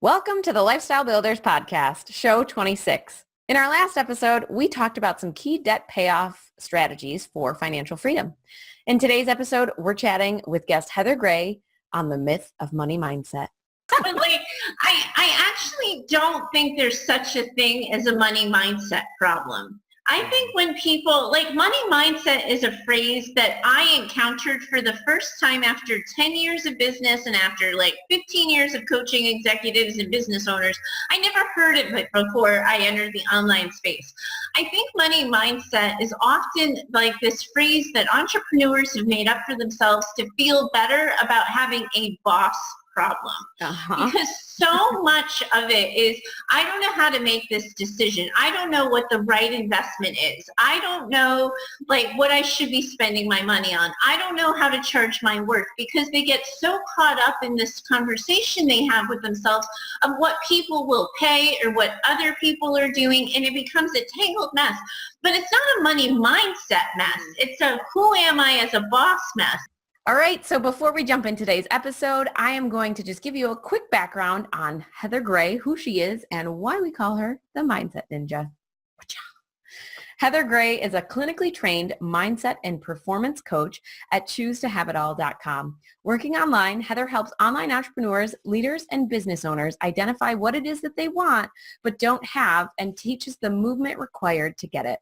Welcome to the Lifestyle Builders Podcast, show 26. In our last episode, we talked about some key debt payoff strategies for financial freedom. In today's episode, we're chatting with guest Heather Gray on the myth of money mindset. I actually don't think there's such a thing as a money mindset problem. I think when people, money mindset is a phrase that I encountered for the first time after 10 years of business and after 15 years of coaching executives and business owners. I never heard of it before I entered the online space. I think money mindset is often like this phrase that entrepreneurs have made up for themselves to feel better about having a boss problem. Because so much of it is, I don't know how to make this decision. I don't know what the right investment is. I don't know what I should be spending my money on. I don't know how to charge my work, because they get so caught up in this conversation they have with themselves of what people will pay or what other people are doing, and it becomes a tangled mess. But it's not a money mindset mess. It's a who am I as a boss mess. All right, so before we jump in today's episode, I am going to just give you a quick background on Heather Gray, who she is, and why we call her the Mindset Ninja. Heather Gray is a clinically trained mindset and performance coach at choosetohaveitall.com. Working online, Heather helps online entrepreneurs, leaders, and business owners identify what it is that they want but don't have, and teaches the movement required to get it.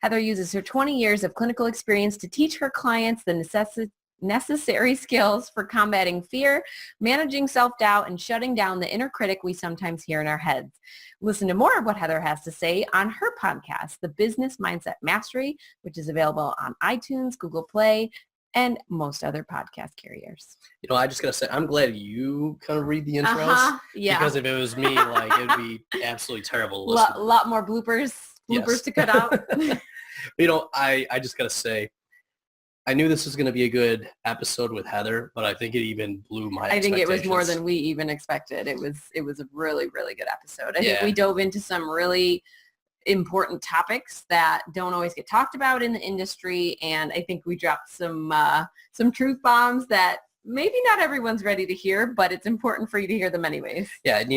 Heather uses her 20 years of clinical experience to teach her clients the necessary skills for combating fear, managing self-doubt, and shutting down the inner critic we sometimes hear in our heads. Listen to more of what Heather has to say on her podcast, The Business Mindset Mastery, which is available on iTunes, Google Play, and most other podcast carriers. You know, I just got to say, I'm glad you kind of read the intros. Yeah. Because if it was me, it would be absolutely terrible. A lot more bloopers Yes. to cut out. I just got to say, I knew this was going to be a good episode with Heather, but I think it even blew my expectations. I think it was more than we even expected. It was a really, really good episode. I think we dove into some really important topics that don't always get talked about in the industry, and I think we dropped some truth bombs that maybe not everyone's ready to hear, but it's important for you to hear them anyways. Yeah, and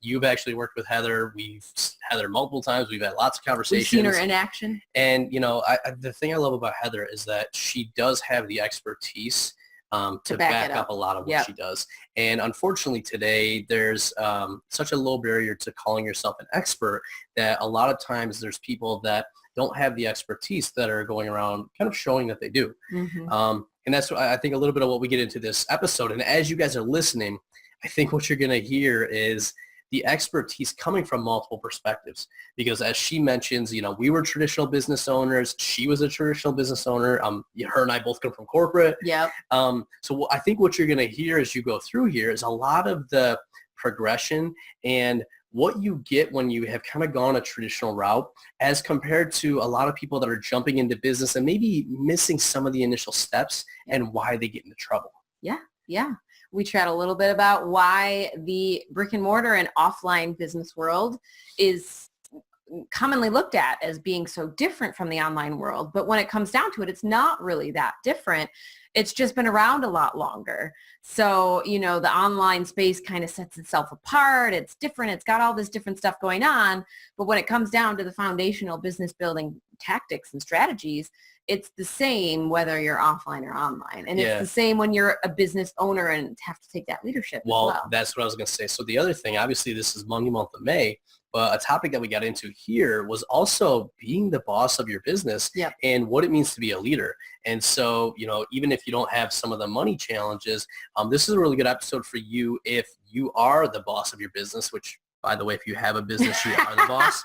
you've actually worked with Heather. We've Heather multiple times. We've had lots of conversations. We've seen her in action. And, the thing I love about Heather is that she does have the expertise to back up a lot of what she does. And unfortunately today, there's such a low barrier to calling yourself an expert that a lot of times there's people that don't have the expertise that are going around kind of showing that they do. Mm-hmm. And that's, I think, a little bit of what we get into this episode. And as you guys are listening, I think what you're going to hear is the expertise coming from multiple perspectives. Because as she mentions, we were traditional business owners. She was a traditional business owner. Her and I both come from corporate. Yeah. So I think what you're going to hear as you go through here is a lot of the progression and what you get when you have kind of gone a traditional route as compared to a lot of people that are jumping into business and maybe missing some of the initial steps and why they get into trouble. Yeah. We chat a little bit about why the brick and mortar and offline business world is commonly looked at as being so different from the online world. But when it comes down to it, it's not really that different. It's just been around a lot longer. So, the online space kind of sets itself apart. It's different. It's got all this different stuff going on. But when it comes down to the foundational business building tactics and strategies, it's the same whether you're offline or online. And it's the same when you're a business owner and have to take that leadership as well. That's what I was going to say. So the other thing, obviously this is Money Month of May, but a topic that we got into here was also being the boss of your business and what it means to be a leader. And so, even if you don't have some of the money challenges, this is a really good episode for you if you are the boss of your business, which, by the way, if you have a business, you are the boss.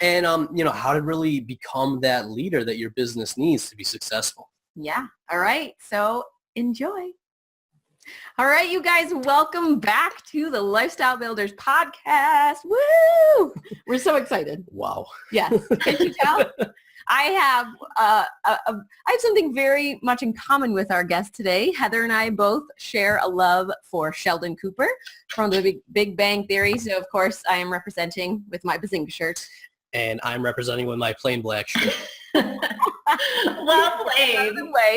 And, how to really become that leader that your business needs to be successful. Yeah. All right. So enjoy. All right, you guys, welcome back to the Lifestyle Builders Podcast. Woo! We're so excited. Wow. Yes. Can you tell? I have something very much in common with our guest today. Heather and I both share a love for Sheldon Cooper from the Big Bang Theory. So, of course, I am representing with my Bazinga shirt. And I'm representing with my plain black shirt. Well played.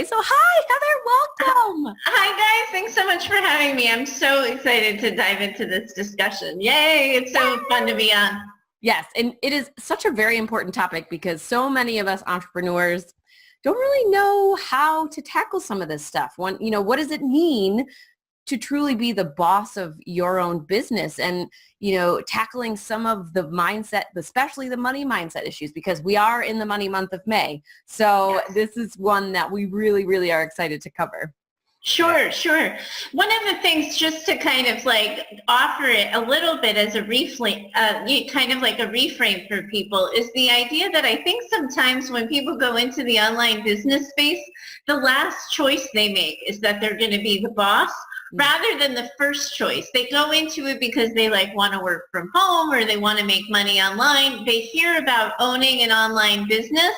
So hi, Heather, welcome. Hi guys, thanks so much for having me. I'm so excited to dive into this discussion. Yay, it's so fun to be on. Yes, and it is such a very important topic because so many of us entrepreneurs don't really know how to tackle some of this stuff. What does it mean to truly be the boss of your own business, and tackling some of the mindset, especially the money mindset issues, because we are in the money month of May. So This is one that we really, really are excited to cover. Sure. One of the things, just to kind of like offer it a little bit as a reframe, kind of like a reframe for people, is the idea that I think sometimes when people go into the online business space, the last choice they make is that they're going to be the boss, rather than the first choice. They go into it because they want to work from home or they want to make money online. They hear about owning an online business.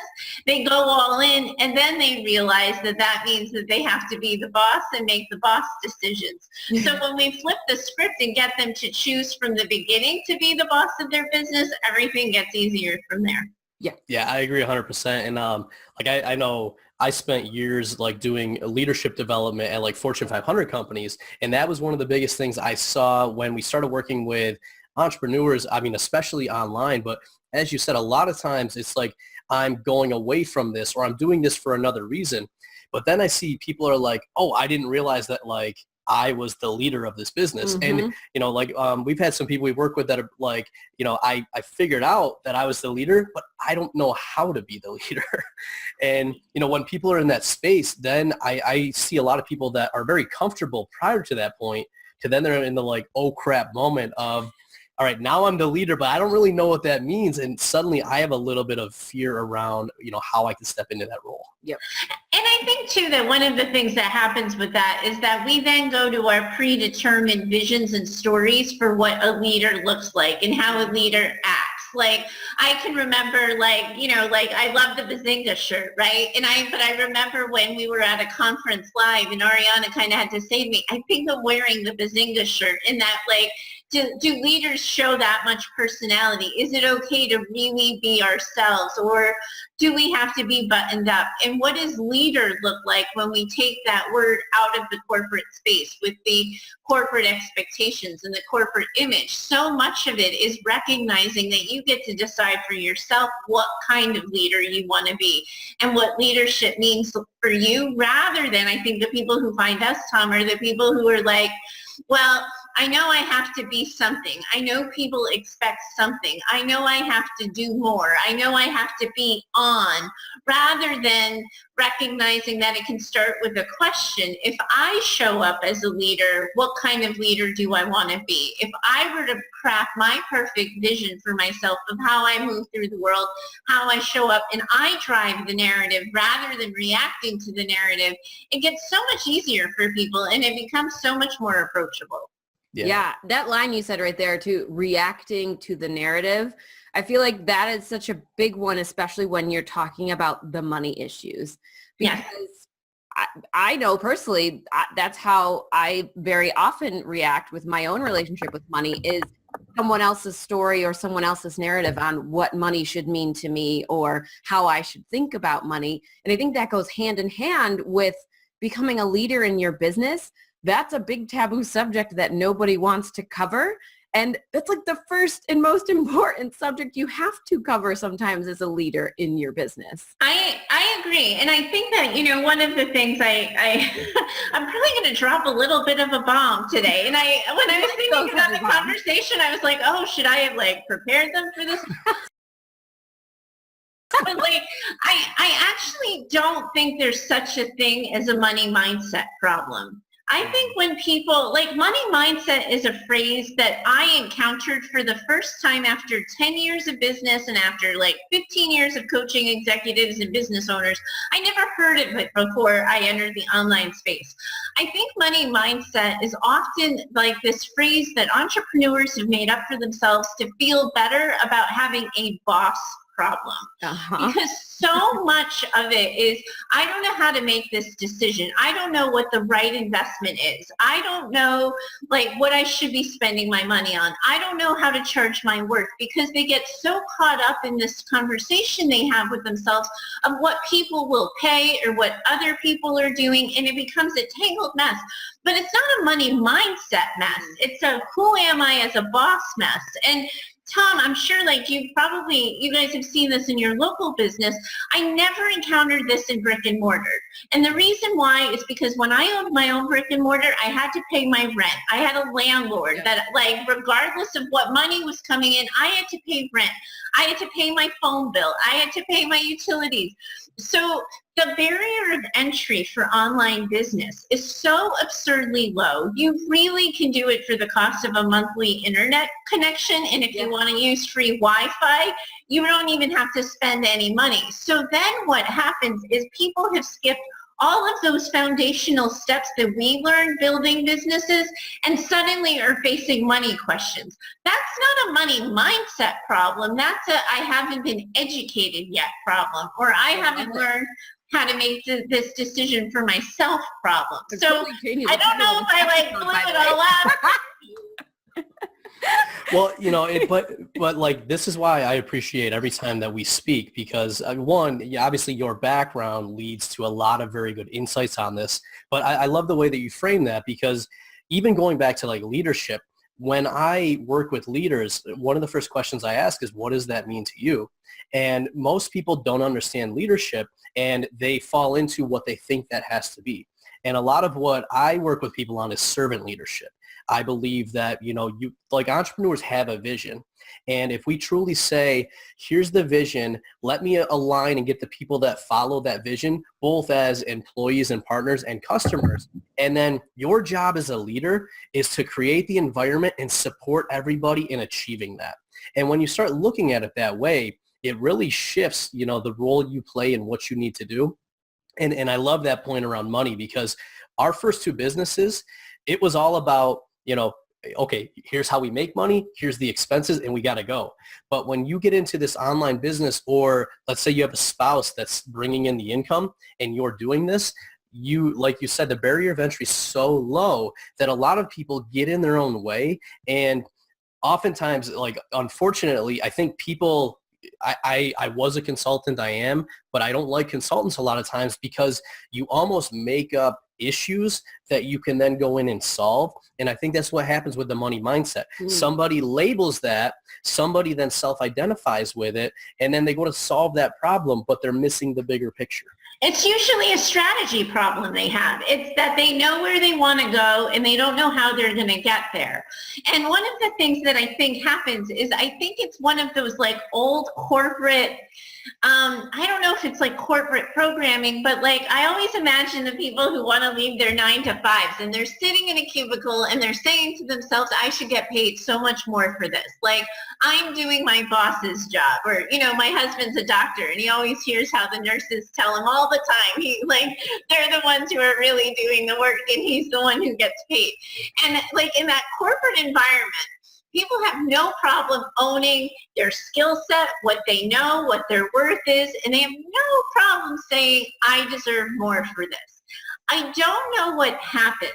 They go all in, and then they realize that means that they have to be the boss and make the boss decisions. So when we flip the script and get them to choose from the beginning to be the boss of their business, everything gets easier from there. Yeah, I agree 100%. And I know I spent years doing leadership development at Fortune 500 companies. And that was one of the biggest things I saw when we started working with entrepreneurs. I mean, especially online. But as you said, a lot of times it's I'm going away from this, or I'm doing this for another reason. But then I see people are like, oh, I didn't realize that I was the leader of this business. Mm-hmm. And, we've had some people we work with that are I figured out that I was the leader, but I don't know how to be the leader. And, when people are in that space, then I see a lot of people that are very comfortable prior to that point, to then they're in the oh crap moment of, all right, now I'm the leader, but I don't really know what that means. And suddenly I have a little bit of fear around, how I can step into that role. Yep. And I think too that one of the things that happens with that is that we then go to our predetermined visions and stories for what a leader looks like and how a leader acts. I can remember I love the Bazinga shirt, right? But I remember when we were at a conference live and Ariana kind of had to say to me, I think I'm wearing the Bazinga shirt, and that do leaders show that much personality? Is it okay to really be ourselves, or do we have to be buttoned up? And what does leader look like when we take that word out of the corporate space with the corporate expectations and the corporate image? So much of it is recognizing that you get to decide for yourself what kind of leader you want to be and what leadership means for you, rather than, I think the people who find us, Tom, are the people who are well, I know I have to be something. I know people expect something. I know I have to do more. I know I have to be on, rather than recognizing that it can start with a question. If I show up as a leader, what kind of leader do I want to be? If I were to craft my perfect vision for myself of how I move through the world, how I show up, and I drive the narrative rather than reacting to the narrative, it gets so much easier for people and it becomes so much more approachable. Yeah, that line you said right there too, reacting to the narrative. I feel like that is such a big one, especially when you're talking about the money issues. Because I know personally, that's how I very often react with my own relationship with money, is someone else's story or someone else's narrative on what money should mean to me or how I should think about money. And I think that goes hand in hand with becoming a leader in your business. That's a big taboo subject that nobody wants to cover. And that's the first and most important subject you have to cover sometimes as a leader in your business. I agree. And I think that, one of the things I'm probably going to drop a little bit of a bomb today. And when I was thinking about the conversation, I was like, oh, should I have prepared them for this? But I actually don't think there's such a thing as a money mindset problem. I think when people, money mindset is a phrase that I encountered for the first time after 10 years of business and after 15 years of coaching executives and business owners. I never heard it before I entered the online space. I think money mindset is often this phrase that entrepreneurs have made up for themselves to feel better about having a boss problem. Because so much of it is, I don't know how to make this decision. I don't know what the right investment is. I don't know like what I should be spending my money on. I don't know how to charge my work, because they get so caught up in this conversation they have with themselves of what people will pay or what other people are doing, and it becomes a tangled mess. But it's not a money mindset mess. It's a who am I as a boss mess. And Tom, I'm sure like you guys have seen this in your local business. I never encountered this in brick and mortar. And the reason why is because when I owned my own brick and mortar, I had to pay my rent. I had a landlord that like, regardless of what money was coming in, I had to pay rent. I had to pay my phone bill. I had to pay my utilities. So the barrier of entry for online business is so absurdly low. You really can do it for the cost of a monthly internet connection. And if you want to use free Wi-Fi, you don't even have to spend any money. So then what happens is people have skipped all of those foundational steps that we learned building businesses and suddenly are facing money questions. That's not a money mindset problem. That's a I haven't been educated yet problem, or I haven't learned how to make this decision for myself problem. So I don't know if I like blew it all out. Well, you know, but like, this is why I appreciate every time that we speak, because one, obviously your background leads to a lot of very good insights on this, but I love the way that you frame that, because even going back to like leadership, when I work with leaders, one of the first questions I ask is, what does that mean to you? And most people don't understand leadership, and they fall into what they think that has to be. And a lot of what I work with people on is servant leadership. I believe that, you know, like entrepreneurs have a vision. And if we truly say, here's the vision, let me align and get the people that follow that vision, both as employees and partners and customers. And then your job as a leader is to create the environment and support everybody in achieving that. And when you start looking at it that way, it really shifts, you know, the role you play and what you need to do. And I love that point around money, because our first two businesses, it was all about, you know, okay, here's how we make money, here's the expenses, and we got to go. But when you get into this online business, or let's say you have a spouse that's bringing in the income and you're doing this, like you said, the barrier of entry is so low that a lot of people get in their own way. And oftentimes, like, unfortunately, I think people, I was a consultant, I am, but I don't like consultants a lot of times, because you almost make up issues that you can then go in and solve. And I think that's what happens with the money mindset. Somebody labels that, somebody then self-identifies with it, and then they go to solve that problem, but they're missing the bigger picture. It's usually a strategy problem they have. It's that they know where they want to go and they don't know how they're going to get there. And one of the things that I think happens is, I think it's one of those like old corporate, I don't know if it's like corporate programming, but like I always imagine the people who want to leave their 9-to-5s and they're sitting in a cubicle and they're saying to themselves, I should get paid so much more for this. Like, I'm doing my boss's job. Or, you know, my husband's a doctor and he always hears how the nurses tell him all the time, they're the ones who are really doing the work and he's the one who gets paid. And like in that corporate environment, people have no problem owning their skill set, what they know, what their worth is, and they have no problem saying, I deserve more for this. I don't know what happens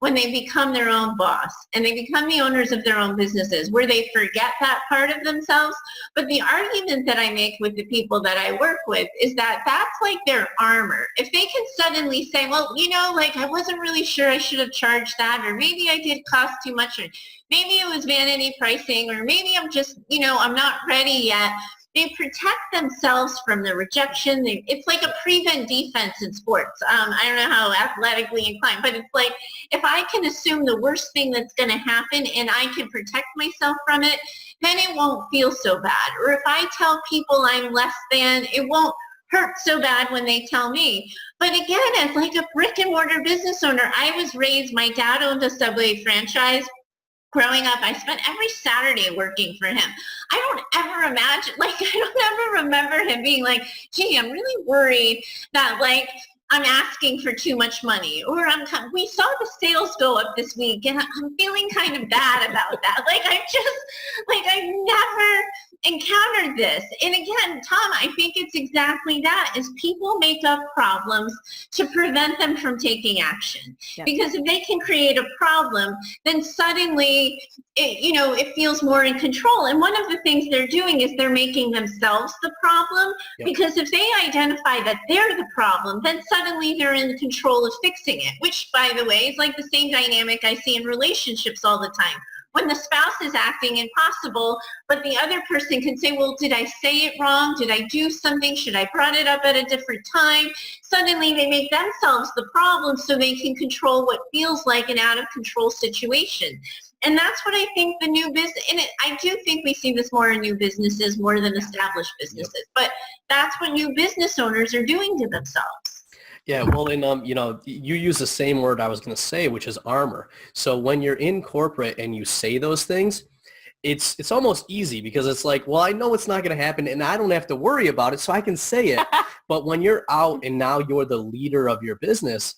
when they become their own boss and they become the owners of their own businesses, where they forget that part of themselves. But the argument that I make with the people that I work with is that that's like their armor. If they can suddenly say, well, you know, like I wasn't really sure I should have charged that, or maybe I did cost too much, or maybe it was vanity pricing, or maybe I'm just, you know, I'm not ready yet. They protect themselves from the rejection. It's like a prevent defense in sports. I don't know how athletically inclined, but it's like, if I can assume the worst thing that's going to happen and I can protect myself from it, then it won't feel so bad. Or if I tell people I'm less than, it won't hurt so bad when they tell me. But again, as like a brick and mortar business owner, I was raised, my dad owned a Subway franchise. Growing up, I spent every Saturday working for him. I don't ever imagine, like, I don't ever remember him being like, gee, I'm really worried that, like, I'm asking for too much money, or we saw the sales go up this week and I'm feeling kind of bad about that. Like, I never encountered this. And again, Tom, I think it's exactly that, is people make up problems to prevent them from taking action. Yep. Because if they can create a problem, then suddenly it feels more in control. And one of the things they're doing is they're making themselves the problem. Yep. Because if they identify that they're the problem, then suddenly they're in control of fixing it, which, by the way, is like the same dynamic I see in relationships all the time. When the spouse is acting impossible, but the other person can say, well, did I say it wrong? Did I do something? Should I brought it up at a different time? Suddenly they make themselves the problem so they can control what feels like an out of control situation. And that's what I think the new business, and I do think we see this more in new businesses more than established businesses, yep. But that's what new business owners are doing to themselves. Yeah, well, and you use the same word I was going to say, which is armor. So when you're in corporate and you say those things, it's almost easy because it's like, well, I know it's not going to happen and I don't have to worry about it, so I can say it. But when you're out and now you're the leader of your business,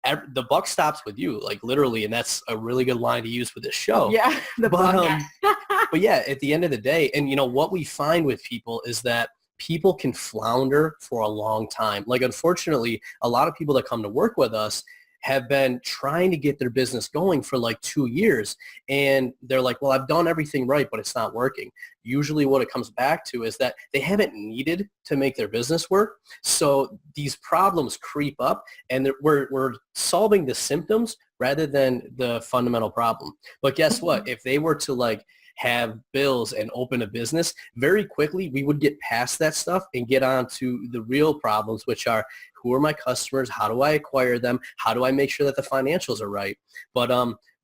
the buck stops with you, like literally, and that's a really good line to use for this show. Yeah, but yeah, at the end of the day, and what we find with people is that people can flounder for a long time. Like, unfortunately, a lot of people that come to work with us have been trying to get their business going for like 2 years. And they're like, well, I've done everything right, but it's not working. Usually what it comes back to is that they haven't needed to make their business work. So these problems creep up and we're solving the symptoms rather than the fundamental problem. But guess what? If they were to have bills and open a business, very quickly we would get past that stuff and get on to the real problems, which are, who are my customers? How do I acquire them? How do I make sure that the financials are right? But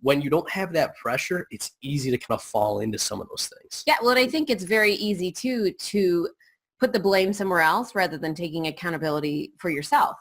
when you don't have that pressure, it's easy to kind of fall into some of those things. Yeah, well, I think it's very easy too to put the blame somewhere else rather than taking accountability for yourself.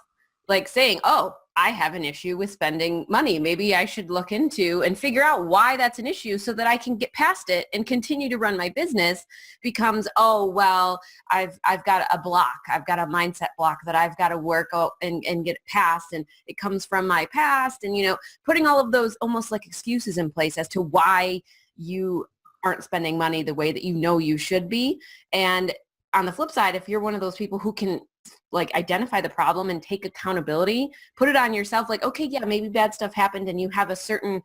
Like saying, oh, I have an issue with spending money. Maybe I should look into and figure out why that's an issue so that I can get past it and continue to run my business. Becomes, oh, well, I've got a block. I've got a mindset block that I've got to work out and get past. And it comes from my past. And, putting all of those almost like excuses in place as to why you aren't spending money the way that you should be. And on the flip side, if you're one of those people who can identify the problem and take accountability, put it on yourself, okay, yeah, maybe bad stuff happened and you have a certain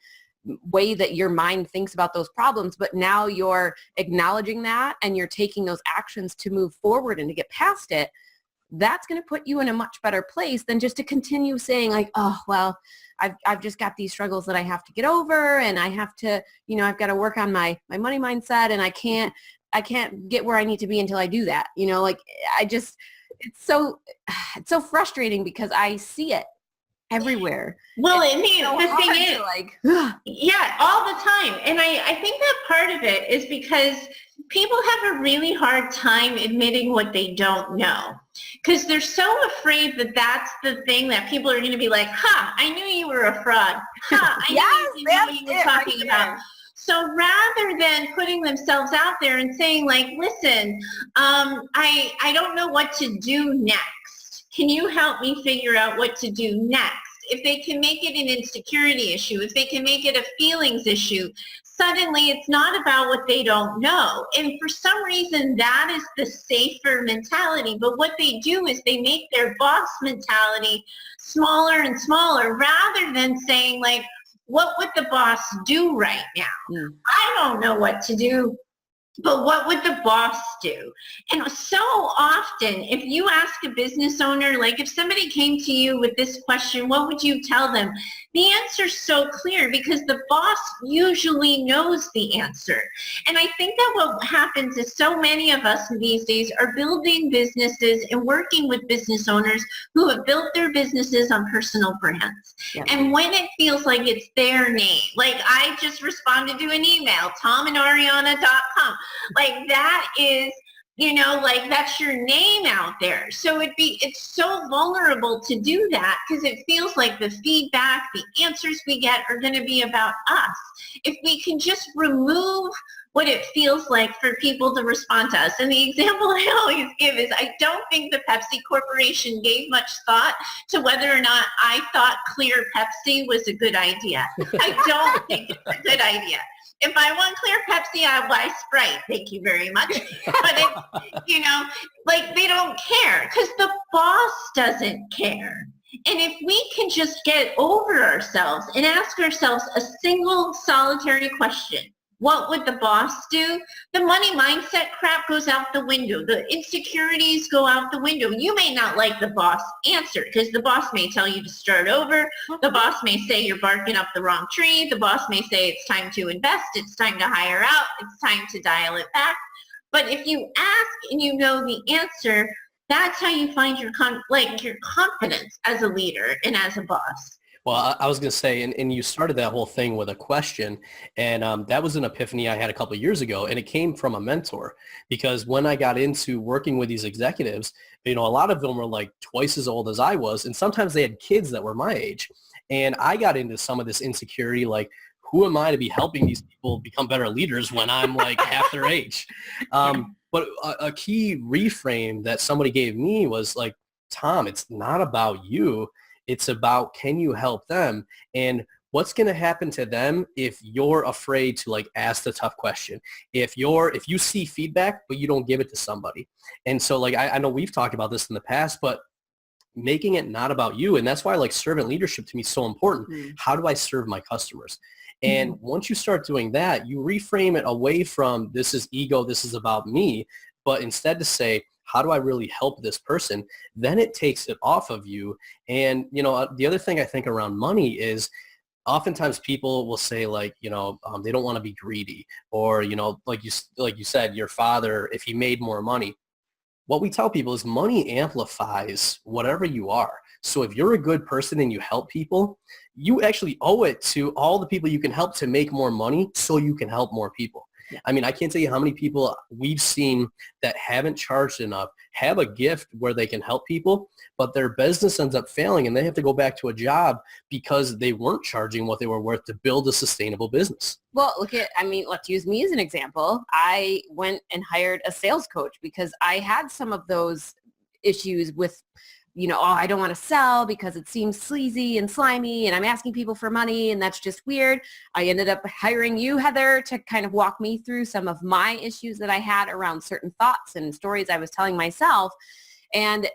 way that your mind thinks about those problems, but now you're acknowledging that and you're taking those actions to move forward and to get past it. That's going to put you in a much better place than just to continue saying oh, well, I've just got these struggles that I have to get over and I have to, I've got to work on my money mindset and I can't get where I need to be until I do that. It's so frustrating because I see it everywhere. Well, the thing is, yeah, all the time. And I think that part of it is because people have a really hard time admitting what they don't know. Because they're so afraid that that's the thing that people are going to be like, I knew you were a fraud. I knew you knew what you were talking about. So rather than putting themselves out there and saying listen, I don't know what to do next. Can you help me figure out what to do next? If they can make it an insecurity issue, if they can make it a feelings issue, suddenly it's not about what they don't know. And for some reason, that is the safer mentality. But what they do is they make their boss mentality smaller and smaller rather than saying what would the boss do right now? I don't know what to do, but what would the boss do? And so often, if you ask a business owner, if somebody came to you with this question, what would you tell them? The answer's so clear because the boss usually knows the answer. And I think that what happens is so many of us these days are building businesses and working with business owners who have built their businesses on personal brands. Yeah. And when it feels like it's their name, I just responded to an email, tomandariana.com, that is, that's your name out there. So it's so vulnerable to do that because it feels like the feedback, the answers we get are going to be about us. If we can just remove what it feels like for people to respond to us. And the example I always give is I don't think the Pepsi Corporation gave much thought to whether or not I thought clear Pepsi was a good idea. I don't think it's a good idea. if I want clear Pepsi, I buy Sprite. Thank you very much. But it's, like they don't care because the boss doesn't care. And if we can just get over ourselves and ask ourselves a single solitary question, what would the boss do? The money mindset crap goes out the window. The insecurities go out the window. You may not like the boss answer because the boss may tell you to start over. The boss may say you're barking up the wrong tree. The boss may say it's time to invest. It's time to hire out. It's time to dial it back. But if you ask and you know the answer, that's how you find your confidence as a leader and as a boss. Well, I was going to say, and you started that whole thing with a question, and that was an epiphany I had a couple of years ago, and it came from a mentor, because when I got into working with these executives, a lot of them were like twice as old as I was, and sometimes they had kids that were my age, and I got into some of this insecurity, like, who am I to be helping these people become better leaders when I'm like half their age? But a key reframe that somebody gave me was like, Tom, it's not about you. It's about, can you help them? And what's going to happen to them if you're afraid to like ask the tough question? If you see feedback, but you don't give it to somebody. And so like, I know we've talked about this in the past, but making it not about you. And that's why like servant leadership to me is so important. Mm. How do I serve my customers? And once you start doing that, you reframe it away from this is ego, this is about me, but instead to say, how do I really help this person? Then it takes it off of you. And, the other thing I think around money is oftentimes people will say like, they don't want to be greedy, or, like you said, your father, if he made more money. What we tell people is money amplifies whatever you are. So if you're a good person and you help people, you actually owe it to all the people you can help to make more money so you can help more people. Yeah. I mean, I can't tell you how many people we've seen that haven't charged enough, have a gift where they can help people, but their business ends up failing and they have to go back to a job because they weren't charging what they were worth to build a sustainable business. Well, let's use me as an example. I went and hired a sales coach because I had some of those issues with I don't want to sell because it seems sleazy and slimy and I'm asking people for money and that's just weird. I ended up hiring you, Heather, to kind of walk me through some of my issues that I had around certain thoughts and stories I was telling myself. And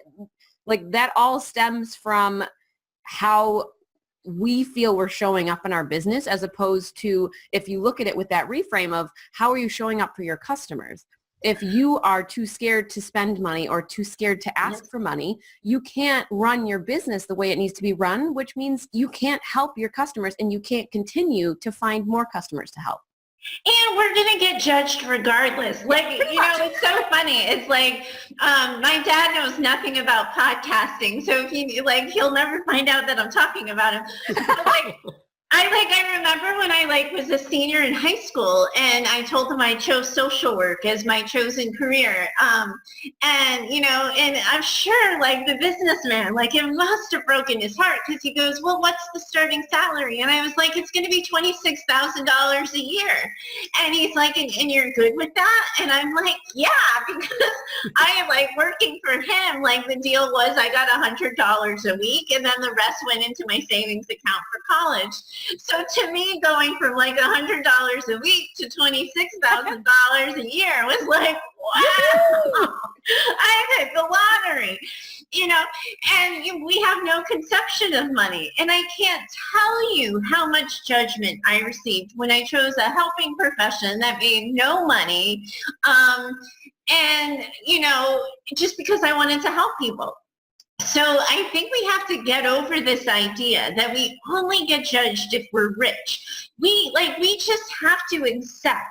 like that all stems from how we feel we're showing up in our business, as opposed to if you look at it with that reframe of how are you showing up for your customers? If you are too scared to spend money or too scared to ask for money, you can't run your business the way it needs to be run, which means you can't help your customers and you can't continue to find more customers to help. And we're going to get judged regardless. Like, it's so funny. It's like, my dad knows nothing about podcasting. So if he'll never find out that I'm talking about him. But I remember when I was a senior in high school and I told him I chose social work as my chosen career. And I'm sure the businessman, it must have broken his heart because he goes, well, what's the starting salary? And I was like, it's going to be $26,000 a year. And he's like, and you're good with that? And I'm like, yeah, because I am working for him. The deal was I got $100 a week and then the rest went into my savings account for college. So to me, going from $100 a week to $26,000 a year was wow, I hit the lottery, and we have no conception of money. And I can't tell you how much judgment I received when I chose a helping profession that made no money, and just because I wanted to help people. So I think we have to get over this idea that we only get judged if we're rich. We just have to accept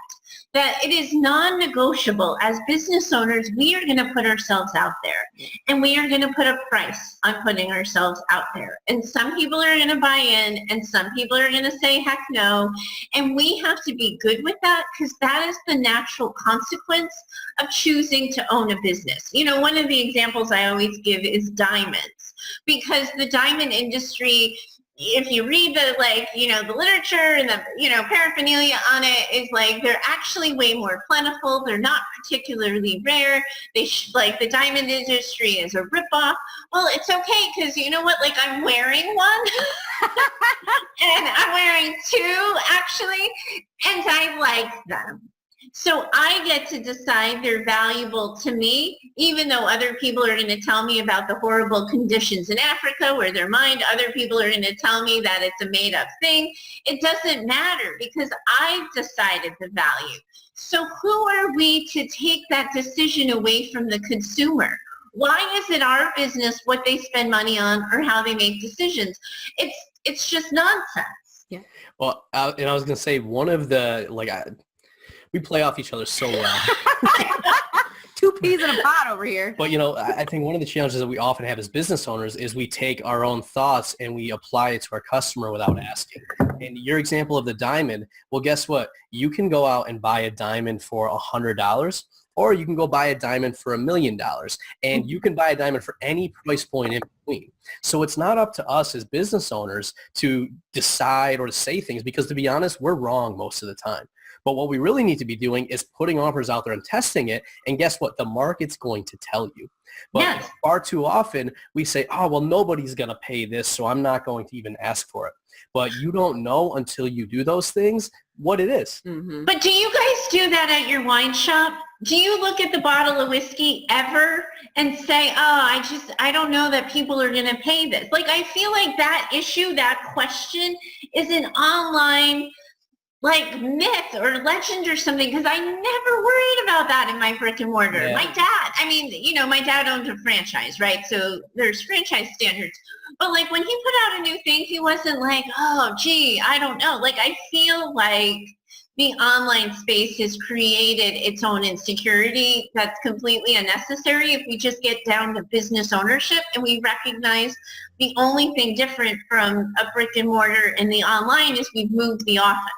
that it is non-negotiable. As business owners, we are going to put ourselves out there, and we are going to put a price on putting ourselves out there. And some people are going to buy in, and some people are going to say heck no. And we have to be good with that, because that is the natural consequence of choosing to own a business. One of the examples I always give is diamonds, because the diamond industry if you read the the literature and the paraphernalia on it, is like they're actually way more plentiful. They're not particularly rare. Like the diamond industry is a ripoff. Well, it's okay because you know what? Like I'm wearing one, and I'm wearing two actually, and I like them. So I get to decide they're valuable to me, even though other people are going to tell me about the horrible conditions in Africa where they're mined. Other people are going to tell me that it's a made-up thing. It doesn't matter because I've decided the value. So who are we to take that decision away from the consumer? Why is it our business what they spend money on or how they make decisions? It's just nonsense. Yeah. Well, and I was going to say one of the, we play off each other so well. Two peas in a pod over here. But, I think one of the challenges that we often have as business owners is we take our own thoughts and we apply it to our customer without asking. And your example of the diamond, well, guess what? You can go out and buy a diamond for $100, or you can go buy a diamond for $1 million. And you can buy a diamond for any price point in between. So it's not up to us as business owners to decide or to say things because, to be honest, we're wrong most of the time. But what we really need to be doing is putting offers out there and testing it. And guess what? The market's going to tell you. But far too often we say, oh, well, nobody's going to pay this, so I'm not going to even ask for it. But you don't know until you do those things what it is. Mm-hmm. But do you guys do that at your wine shop? Do you look at the bottle of whiskey ever and say, oh, I don't know that people are going to pay this? Like, I feel like that issue, that question is an online myth or legend or something, because I never worried about that in my brick and mortar. Yeah. My dad owned a franchise, right? So there's franchise standards. But when he put out a new thing, he wasn't like, oh, gee, I don't know. I feel like the online space has created its own insecurity that's completely unnecessary if we just get down to business ownership and we recognize the only thing different from a brick and mortar and the online is we've moved the office.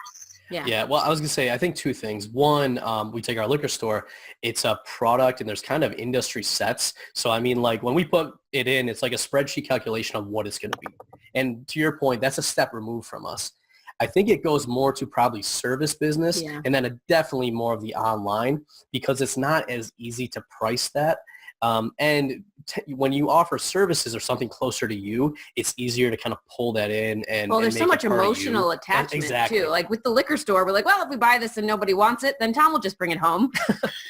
Yeah. Well, I was going to say, I think two things. One, we take our liquor store, it's a product and there's kind of industry sets. So, I mean, when we put it in, it's like a spreadsheet calculation of what it's going to be. And to your point, that's a step removed from us. I think it goes more to probably service business and then definitely more of the online because it's not as easy to price that. When you offer services or something closer to you, it's easier to kind of pull that in and there's so much emotional attachment too. Like with the liquor store, we're like, well, if we buy this and nobody wants it, then Tom will just bring it home.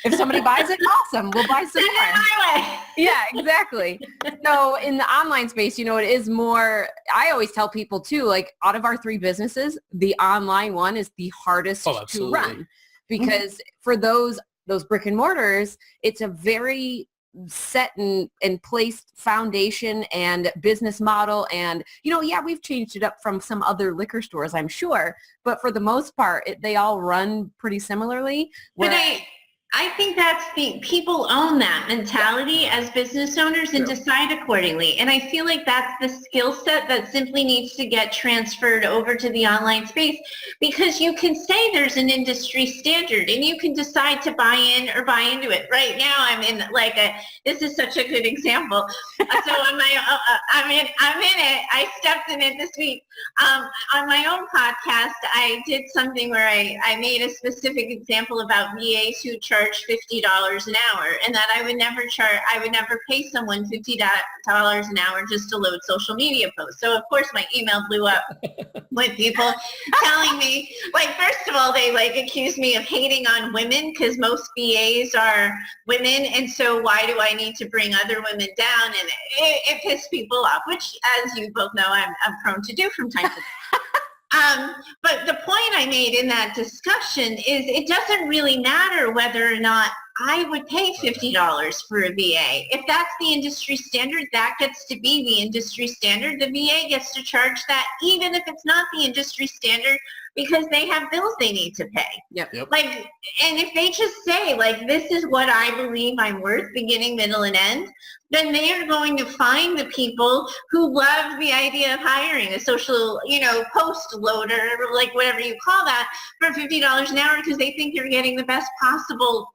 If somebody buys it, awesome, we'll buy some more. Yeah, exactly. So in the online space, it is more, I always tell people too, out of our three businesses, the online one is the hardest to run because for those brick and mortars, it's a very set and placed foundation and business model. And, we've changed it up from some other liquor stores, I'm sure. But for the most part, they all run pretty similarly. But I think that's people own that mentality as business owners and decide accordingly. And I feel like that's the skill set that simply needs to get transferred over to the online space because you can say there's an industry standard and you can decide to buy in or buy into it. Right now I'm in this is such a good example. So I'm in it. I stepped in it this week. On my own podcast, I did something where I made a specific example about VAs who charge $50 an hour and that I would never pay someone $50 an hour just to load social media posts. So of course my email blew up with people telling me, first of all, they accused me of hating on women because most VAs are women. And so why do I need to bring other women down? And it pissed people off, which as you both know, I'm prone to do from time to time. But the point I made in that discussion is it doesn't really matter whether or not I would pay $50 for a VA. If that's the industry standard, that gets to be the industry standard. The VA gets to charge that even if it's not the industry standard because they have bills they need to pay. Yep. And if they just say, this is what I believe I'm worth, beginning, middle, and end, then they are going to find the people who love the idea of hiring a social, post loader, whatever you call that, for $50 an hour because they think you're getting the best possible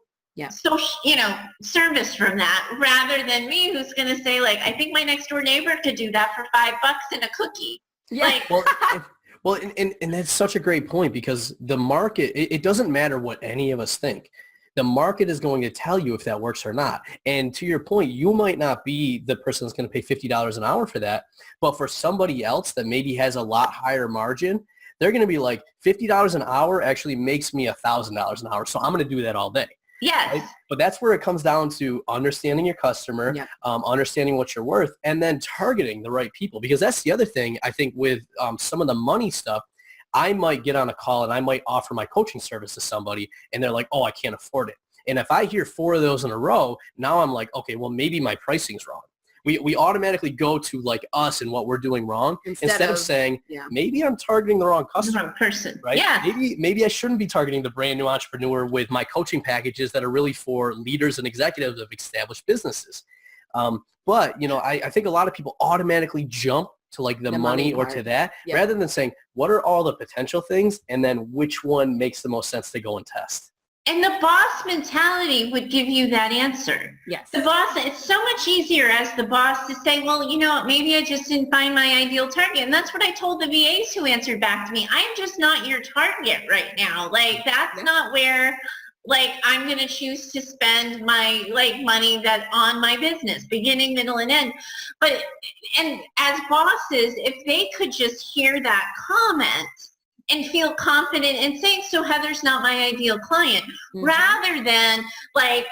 service from that rather than me who's going to say, I think my next door neighbor could do that for $5 and a cookie. Yeah. Like, And that's such a great point, because the market, it doesn't matter what any of us think. The market is going to tell you if that works or not. And to your point, you might not be the person that's going to pay $50 an hour for that, but for somebody else that maybe has a lot higher margin, they're going to be like, $50 an hour actually makes me $1,000 an hour, so I'm going to do that all day. yes. Right? But that's where it comes down to understanding your customer, Yep. Understanding what you're worth, and then targeting the right people. Because that's the other thing, I think, with some of the money stuff. I might get on a call and I might offer my coaching service to somebody, and they're like, oh, I can't afford it. And if I hear 4 of those in a row, now I'm like, okay, well, maybe my pricing's wrong. We automatically go to like us and what we're doing wrong instead of saying, maybe I'm targeting the wrong customer. The wrong person. Right? Yeah. Maybe I shouldn't be targeting the brand new entrepreneur with my coaching packages that are really for leaders and executives of established businesses. But, I think a lot of people automatically jump to like the money or to that, rather than saying, what are all the potential things, and then which one makes the most sense to go and test. And the boss mentality would give you that answer. Yes. The boss, it's so much easier as the boss to say, well, maybe I just didn't find my ideal target. And that's what I told the VAs who answered back to me. I'm just not your target right now. Like, that's not where, like, I'm going to choose to spend my, like, money that on my business, beginning, middle, and end. But, and as bosses, if they could just hear that comment and feel confident in saying, so Heather's not my ideal client, rather than like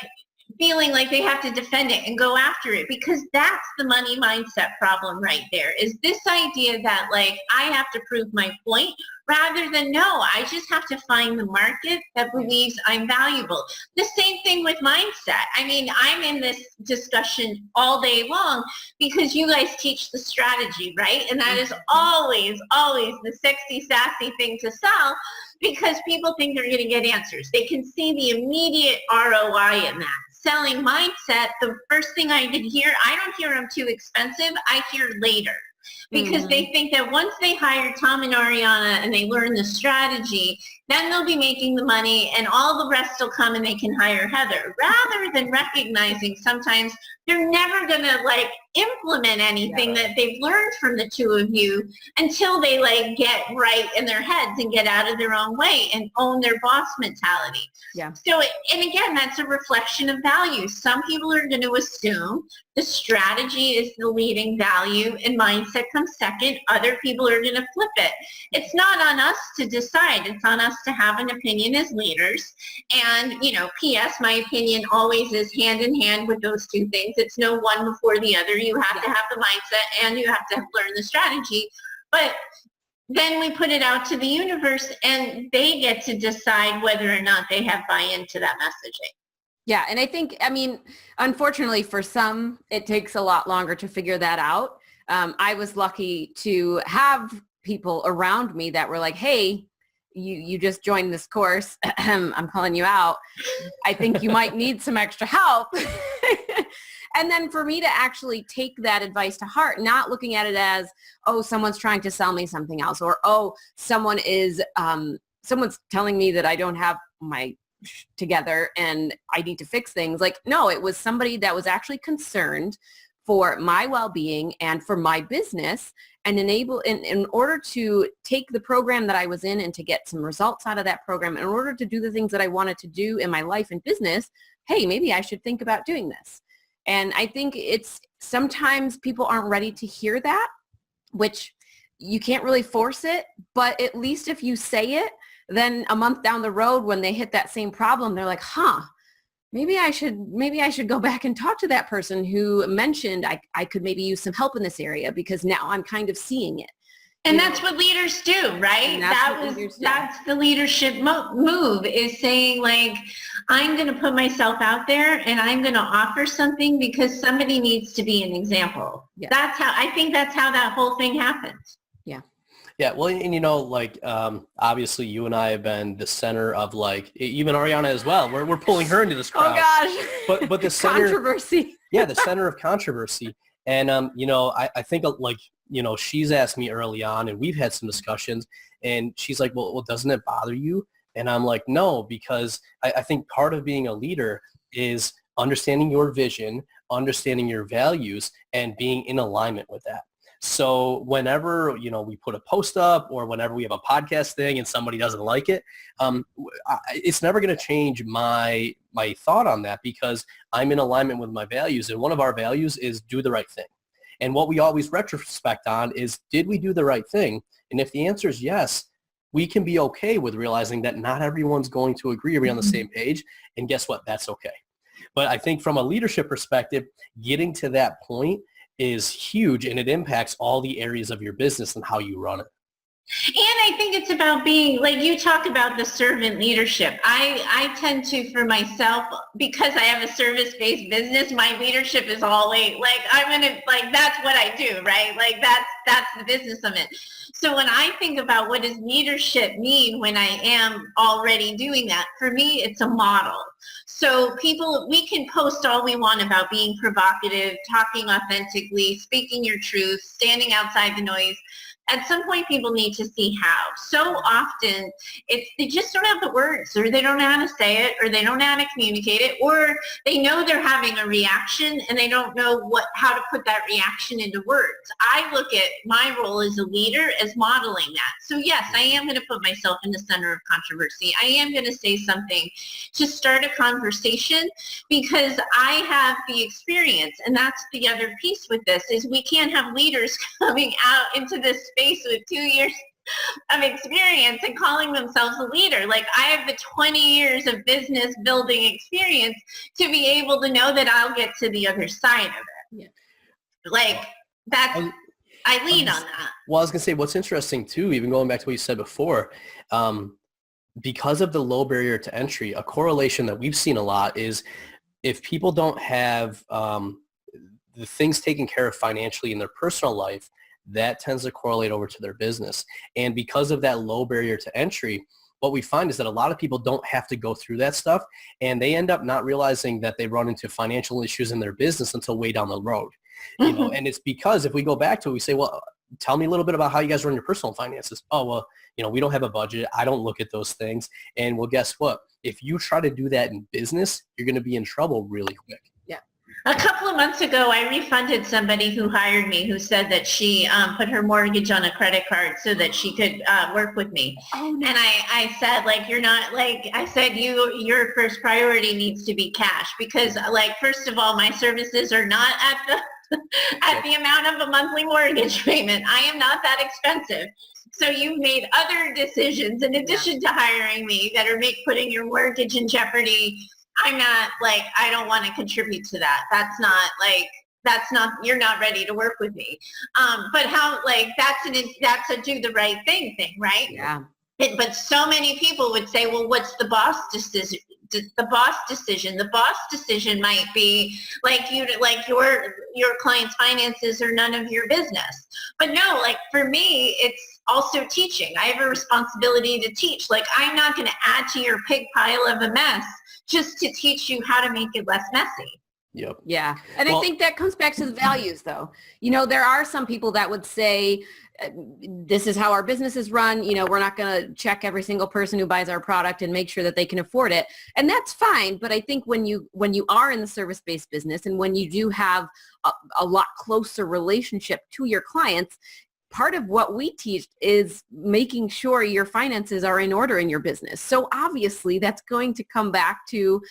feeling like they have to defend it and go after it, because that's the money mindset problem right there, is this idea that like I have to prove my point, rather than no, I just have to find the market that believes I'm valuable. The same thing with mindset. I mean, I'm in this discussion all day long because you guys teach the strategy, right? And that is always, always the sexy, sassy thing to sell, because people think they're going to get answers. They can see the immediate ROI in that. Selling mindset, the first thing I did hear, I don't hear them too expensive, I hear later. Because they think that once they hire Tom and Ariana and they learn the strategy, then they'll be making the money and all the rest will come and they can hire Heather, rather than recognizing sometimes they're never going to like implement anything that they've learned from the two of you until they like get right in their heads and get out of their own way and own their boss mentality. Yeah. So, and again, that's a reflection of values. Some people are going to assume the strategy is the leading value and mindset comes second. Other people are going to flip it. It's not on us to decide. It's on us to have an opinion as leaders. And, P.S., my opinion always is hand in hand with those two things. It's no one before the other. You have to have the mindset and you have to learn the strategy. But then we put it out to the universe and they get to decide whether or not they have buy-in to that messaging. Yeah. And I think, unfortunately for some, it takes a lot longer to figure that out. I was lucky to have people around me that were like, hey, you just joined this course. I'm calling you out. I think you might need some extra help. And then for me to actually take that advice to heart, not looking at it as, oh, someone's trying to sell me something else, or, oh, someone's telling me that I don't have my together and I need to fix things. Like, no, it was somebody that was actually concerned for my well-being and for my business, and in order to take the program that I was in and to get some results out of that program, in order to do the things that I wanted to do in my life and business, hey, maybe I should think about doing this. And I think it's sometimes people aren't ready to hear that, which you can't really force it, but at least if you say it, then a month down the road when they hit that same problem, they're like, maybe I should go back and talk to that person who mentioned I could maybe use some help in this area, because now I'm kind of seeing it. And that's what leaders do, right? That's the leadership move, is saying like, I'm going to put myself out there and I'm going to offer something because somebody needs to be an example. Yeah. I think that's how that whole thing happens. Yeah. Yeah, well, and obviously you and I have been the center of like, even Ariana as well. We're pulling her into this crowd. Oh gosh. But the center, controversy. Yeah, the center of controversy. And I think like, she's asked me early on, and we've had some discussions, and she's like, well, doesn't it bother you? And I'm like, no, because I think part of being a leader is understanding your vision, understanding your values, and being in alignment with that. So whenever, we put a post up or whenever we have a podcast thing and somebody doesn't like it, it's never going to change my thought on that because I'm in alignment with my values. And one of our values is do the right thing. And what we always retrospect on is, did we do the right thing? And if the answer is yes, we can be okay with realizing that not everyone's going to agree or be on the same page. And guess what? That's okay. But I think from a leadership perspective, getting to that point is huge, and it impacts all the areas of your business and how you run it. And I think it's about being, like you talk about the servant leadership. I tend to, for myself, because I have a service-based business, my leadership is always, that's what I do, right? Like that's the business of it. So when I think about what does leadership mean when I am already doing that, for me, it's a model. So we can post all we want about being provocative, talking authentically, speaking your truth, standing outside the noise. At some point, people need to see how. So often, they just don't have the words, or they don't know how to say it, or they don't know how to communicate it, or they know they're having a reaction and they don't know how to put that reaction into words. I look at my role as a leader as modeling that. So yes, I am going to put myself in the center of controversy. I am going to say something to start a conversation because I have the experience, and that's the other piece with this, is we can't have leaders coming out into this space with 2 years of experience and calling themselves a leader. Like, I have the 20 years of business building experience to be able to know that I'll get to the other side of it. Yeah. Like, I lean on that. Well, I was going to say, what's interesting too, even going back to what you said before, because of the low barrier to entry, a correlation that we've seen a lot is if people don't have the things taken care of financially in their personal life, that tends to correlate over to their business. And because of that low barrier to entry, what we find is that a lot of people don't have to go through that stuff, and they end up not realizing that they run into financial issues in their business until way down the road. And it's because if we go back to it, we say, well, tell me a little bit about how you guys run your personal finances. Oh, well, we don't have a budget. I don't look at those things. And well, guess what? If you try to do that in business, you're going to be in trouble really quick. A couple of months ago, I refunded somebody who hired me who said that she put her mortgage on a credit card so that she could work with me. Oh, no. And I said, your first priority needs to be cash because, first of all, my services are not at the amount of a monthly mortgage payment. I am not that expensive. So you've made other decisions in addition to hiring me that are putting your mortgage in jeopardy. I'm not I don't want to contribute to that. That's not, you're not ready to work with me. But how, that's a do the right thing, right? Yeah. But so many people would say, well, what's the boss decision? The boss decision might be your client's finances are none of your business. But no, for me, it's also teaching. I have a responsibility to teach. I'm not going to add to your pig pile of a mess just to teach you how to make it less messy. Yep. Yeah. And I think that comes back to the values though. There are some people that would say, this is how our business is run. We're not going to check every single person who buys our product and make sure that they can afford it. And that's fine. But I think when you are in the service-based business and when you do have a lot closer relationship to your clients, part of what we teach is making sure your finances are in order in your business. So obviously that's going to come back to,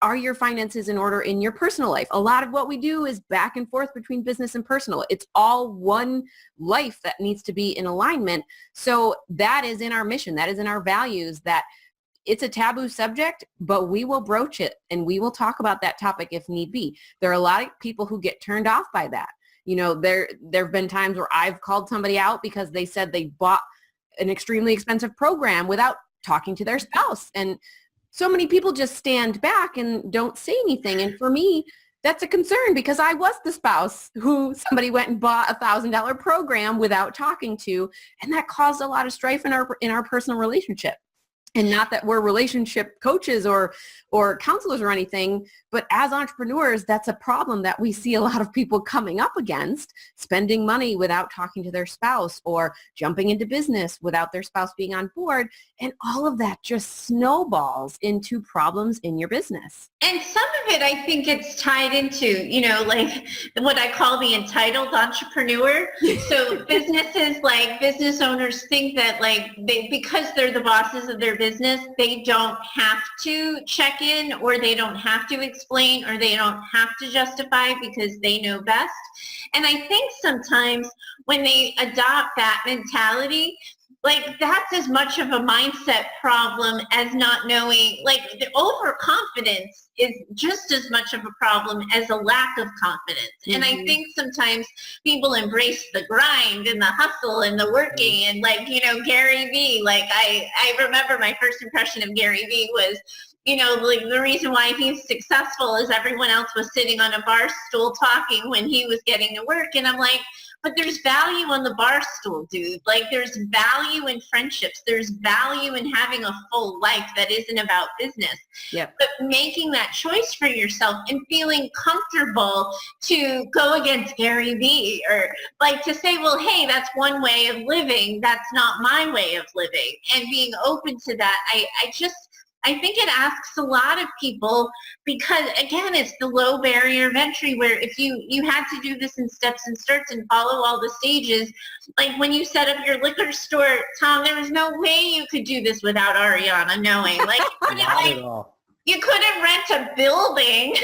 are your finances in order in your personal life? A lot of what we do is back and forth between business and personal. It's all one life that needs to be in alignment. So that is in our mission. That is in our values, that it's a taboo subject, but we will broach it and we will talk about that topic if need be. There are a lot of people who get turned off by that. There have been times where I've called somebody out because they said they bought an extremely expensive program without talking to their spouse. And so many people just stand back and don't say anything. And for me, that's a concern because I was the spouse who somebody went and bought $1,000 program without talking to, and that caused a lot of strife in our personal relationship. And not that we're relationship coaches or counselors or anything, but as entrepreneurs, that's a problem that we see a lot of people coming up against, spending money without talking to their spouse or jumping into business without their spouse being on board. And all of that just snowballs into problems in your business. And some of it, I think it's tied into, like what I call the entitled entrepreneur. So business owners think that because they're the bosses of their business, they don't have to check in, or they don't have to explain, or they don't have to justify because they know best. And I think sometimes when they adopt that mentality, that's as much of a mindset problem as not knowing, the overconfidence is just as much of a problem as a lack of confidence. Mm-hmm. And I think sometimes people embrace the grind and the hustle and the working and Gary Vee, I remember my first impression of Gary Vee was, the reason why he's successful is everyone else was sitting on a bar stool talking when he was getting to work. And I'm like, but there's value on the bar stool, dude. There's value in friendships. There's value in having a full life that isn't about business. Yep. But making that choice for yourself and feeling comfortable to go against Gary Vee, or to say, well, hey, that's one way of living. That's not my way of living. And being open to that, I think it asks a lot of people, because again, it's the low barrier of entry, where if you had to do this in steps and starts and follow all the stages, when you set up your liquor store, Tom, there was no way you could do this without Ariana knowing. Not at all. You couldn't rent a building,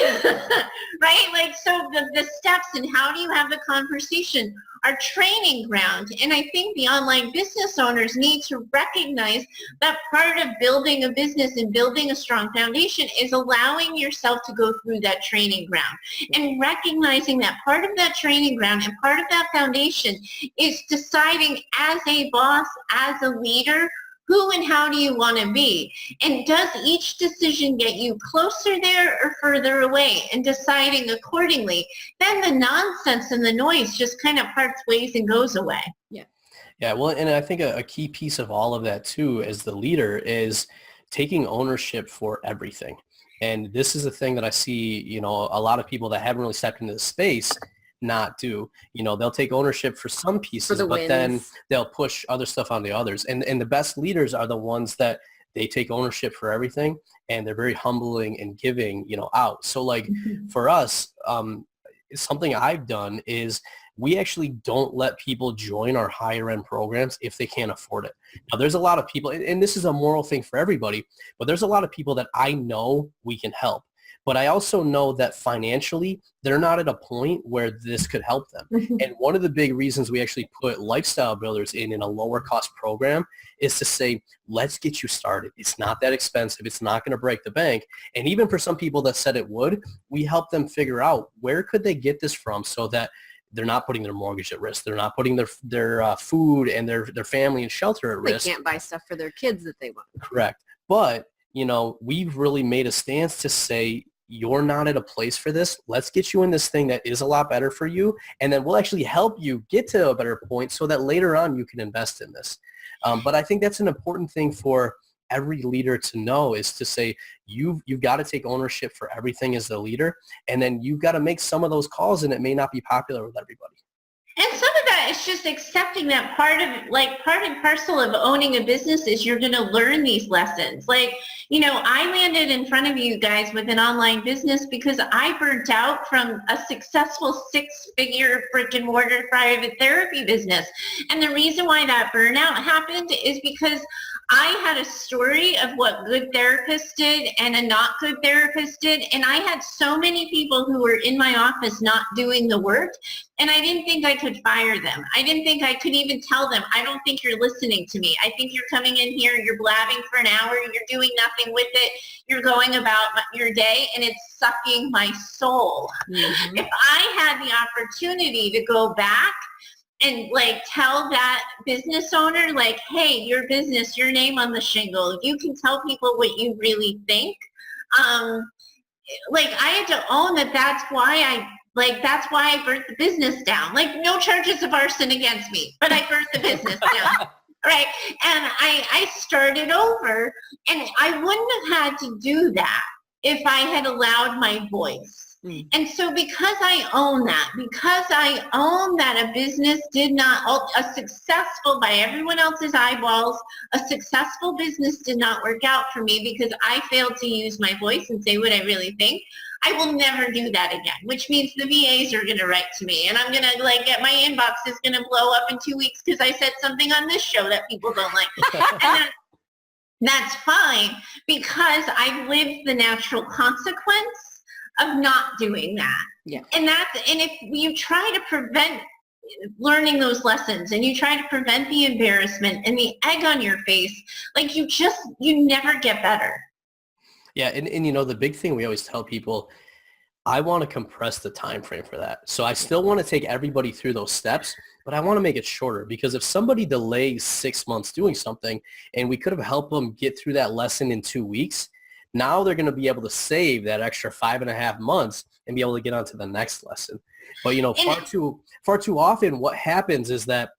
right? So the steps and how do you have the conversation are training ground. And I think the online business owners need to recognize that part of building a business and building a strong foundation is allowing yourself to go through that training ground, and recognizing that part of that training ground and part of that foundation is deciding as a boss, as a leader, who and how do you want to be? And does each decision get you closer there or further away? And deciding accordingly. Then the nonsense and the noise just kind of parts ways and goes away. Yeah. Yeah, well, and I think a key piece of all of that too, as the leader, is taking ownership for everything. And this is a thing that I see, a lot of people that haven't really stepped into the space not do. They'll take ownership for some pieces, but then they'll push other stuff on the others. And the best leaders are the ones that they take ownership for everything, and they're very humbling and giving, out. So for us, something I've done is we actually don't let people join our higher end programs if they can't afford it. Now, there's a lot of people, and this is a moral thing for everybody, but there's a lot of people that I know we can help. But I also know that financially, they're not at a point where this could help them. And one of the big reasons we actually put lifestyle builders in a lower cost program is to say, let's get you started. It's not that expensive. It's not going to break the bank. And even for some people that said it would, we help them figure out where could they get this from so that they're not putting their mortgage at risk. They're not putting their food and their family and shelter at risk. They can't buy stuff for their kids that they want. Correct. But, we've really made a stance to say, you're not at a place for this. Let's get you in this thing that is a lot better for you. And then we'll actually help you get to a better point so that later on you can invest in this. But I think that's an important thing for every leader to know, is to say, you've got to take ownership for everything as the leader. And then you've got to make some of those calls, and it may not be popular with everybody. And some of that is just accepting that part and parcel of owning a business is you're going to learn these lessons. I landed in front of you guys with an online business because I burnt out from a successful 6-figure brick and mortar private therapy business. And the reason why that burnout happened is because I had a story of what good therapists did and a not good therapist did. And I had so many people who were in my office not doing the work. And I didn't think I could fire them. I didn't think I could even tell them, I don't think you're listening to me. I think you're coming in here, you're blabbing for an hour, you're doing nothing with it, you're going about your day, and it's sucking my soul. Mm-hmm. If I had the opportunity to go back and tell that business owner, hey, your business, your name on the shingle, you can tell people what you really think. I had to own that. That's why I burnt the business down. No charges of arson against me, but I burnt the business down. right? And I started over, and I wouldn't have had to do that if I had allowed my voice. And so because I own that a business did not, a successful, by everyone else's eyeballs, a successful business did not work out for me because I failed to use my voice and say what I really think, I will never do that again, which means the VAs are going to write to me, and I'm going to get my inbox is going to blow up in 2 weeks because I said something on this show that people don't like. And that's fine because I've lived the natural consequence of not doing that. Yeah. And if you try to prevent learning those lessons and you try to prevent the embarrassment and the egg on your face, you never get better. Yeah. And the big thing we always tell people, I want to compress the time frame for that. So I still want to take everybody through those steps, but I want to make it shorter, because if somebody delays 6 months doing something and we could have helped them get through that lesson in 2 weeks, now they're going to be able to save that extra 5.5 months and be able to get on to the next lesson. But, far too often what happens is that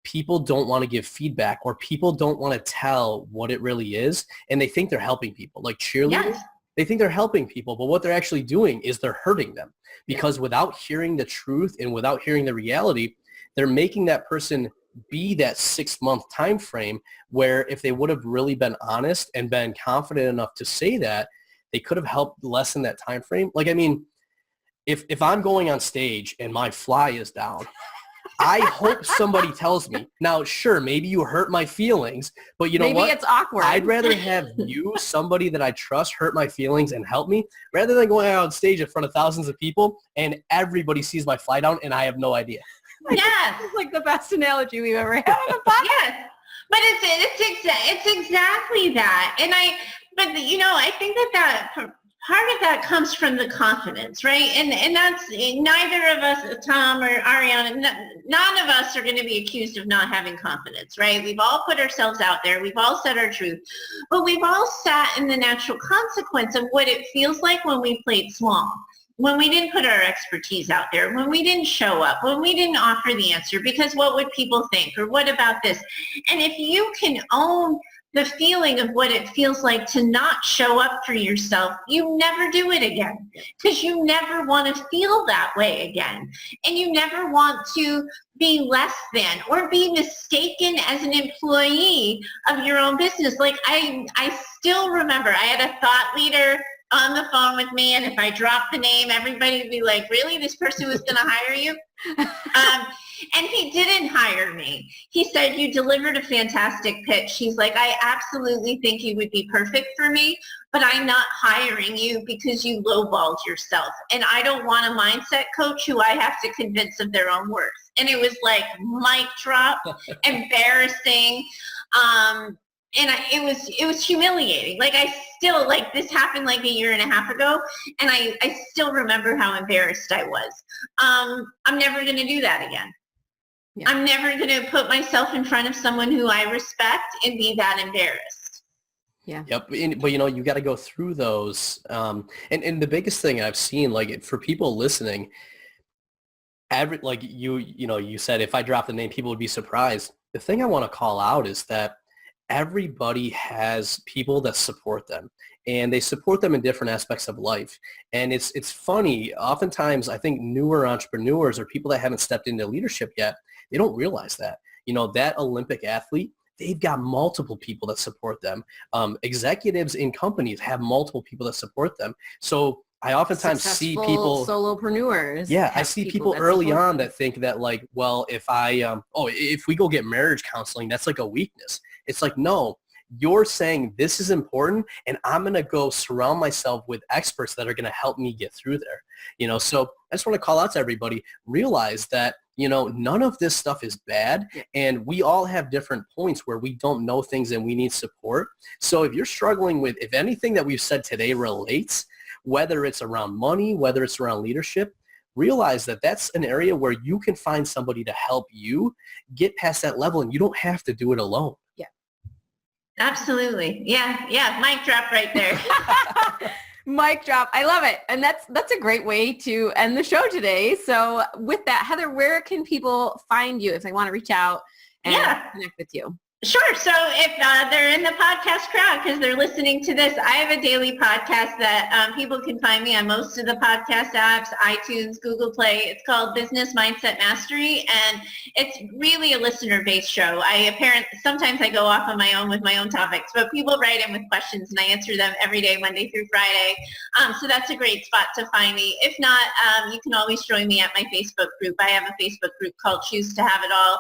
people don't want to give feedback, or people don't want to tell what it really is. And they think they're helping people. Like cheerleaders, yes. They think they're helping people, but what they're actually doing is they're hurting them, because without hearing the truth and without hearing the reality, they're making that person be that 6-month time frame where if they would have really been honest and been confident enough to say that, they could have helped lessen that time frame. If I'm going on stage and my fly is down, I hope somebody tells me. Now, sure, maybe you hurt my feelings, but maybe what? Maybe it's awkward. I'd rather have you, somebody that I trust, hurt my feelings and help me, rather than going out on stage in front of thousands of people and everybody sees my fly down and I have no idea. Yes. It's like the best analogy we've ever had on the podcast. Yes. But it's exactly that. And I think that part of that comes from the confidence, right? And that's, neither of us, Tom or Ariana, none of us are going to be accused of not having confidence, right? We've all put ourselves out there. We've all said our truth. But we've all sat in the natural consequence of what it feels like when we played small, when we didn't put our expertise out there, when we didn't show up, when we didn't offer the answer, because what would people think, or what about this? And if you can own the feeling of what it feels like to not show up for yourself, you never do it again, because you never want to feel that way again. And you never want to be less than or be mistaken as an employee of your own business. Like I still remember I had a thought leader on the phone with me, and if I dropped the name, everybody would be like, really? This person was going to hire you? And he didn't hire me. He said, you delivered a fantastic pitch. He's like, I absolutely think you would be perfect for me, but I'm not hiring you because you lowballed yourself. And I don't want a mindset coach who I have to convince of their own worth. And it was like mic drop, embarrassing. It was humiliating. This happened like a year and a half ago, and I still remember how embarrassed I was. I'm never going to do that again. Yeah. I'm never going to put myself in front of someone who I respect and be that embarrassed. Yeah. Yep. But you got to go through those. And the biggest thing I've seen, for people listening, you said, if I drop the name, people would be surprised. The thing I want to call out is that everybody has people that support them, and they support them in different aspects of life. And it's funny. Oftentimes, I think newer entrepreneurs or people that haven't stepped into leadership yet, they don't realize that. That Olympic athlete, they've got multiple people that support them. Executives in companies have multiple people that support them. So I oftentimes see people, solopreneurs. Yeah, I see people early on that think that if we go get marriage counseling, that's like a weakness. It's like, no, you're saying this is important, and I'm going to go surround myself with experts that are going to help me get through there. So I just want to call out to everybody, realize that, none of this stuff is bad, and we all have different points where we don't know things and we need support. So if you're struggling with, if anything that we've said today relates, whether it's around money, whether it's around leadership, realize that that's an area where you can find somebody to help you get past that level, and you don't have to do it alone. Yeah. Absolutely. Yeah. Mic drop right there. Mic drop. I love it. And that's a great way to end the show today. So with that, Heather, where can people find you if they want to reach out and connect with you? Sure. So if they're in the podcast crowd because they're listening to this, I have a daily podcast that people can find me on most of the podcast apps, iTunes, Google Play. It's called Business Mindset Mastery, and it's really a listener-based show. Sometimes I go off on my own with my own topics, but people write in with questions, and I answer them every day, Monday through Friday. So that's a great spot to find me. If not, you can always join me at my Facebook group. I have a Facebook group called Choose to Have It All,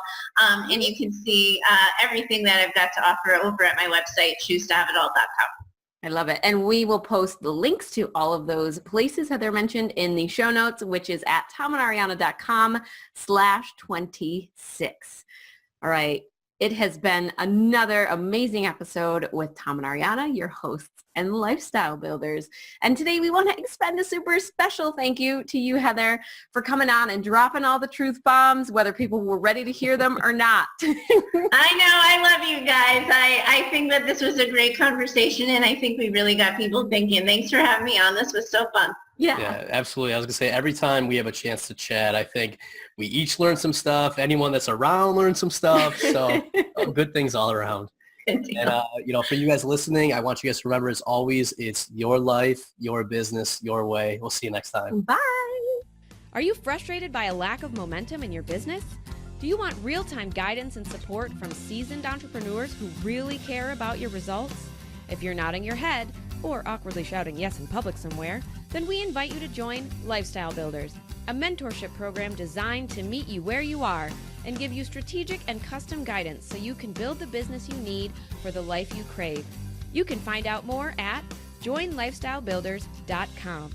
and you can see everything that I've got to offer over at my website, choosetohaveitall.com. I love it. And we will post the links to all of those places Heather mentioned in the show notes, which is at tomandariana.com/26. All right. It has been another amazing episode with Tom and Ariana, your hosts and lifestyle builders. And today we want to extend a super special thank you to you, Heather, for coming on and dropping all the truth bombs, whether people were ready to hear them or not. I know. I love you guys. I think that this was a great conversation, and I think we really got people thinking. Thanks for having me on. This was so fun. Yeah, absolutely. I was going to say, every time we have a chance to chat, I think we each learn some stuff. Anyone that's around learns some stuff. So good things all around. And, for you guys listening, I want you guys to remember, as always, it's your life, your business, your way. We'll see you next time. Bye. Are you frustrated by a lack of momentum in your business? Do you want real-time guidance and support from seasoned entrepreneurs who really care about your results? If you're nodding your head or awkwardly shouting yes in public somewhere, then we invite you to join Lifestyle Builders, a mentorship program designed to meet you where you are and give you strategic and custom guidance so you can build the business you need for the life you crave. You can find out more at joinlifestylebuilders.com.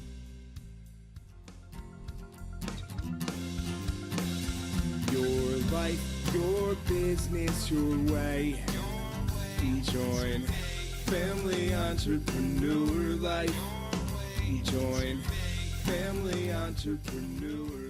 Your life, your business, your way. Join Family Entrepreneur Life. Join Family Entrepreneur.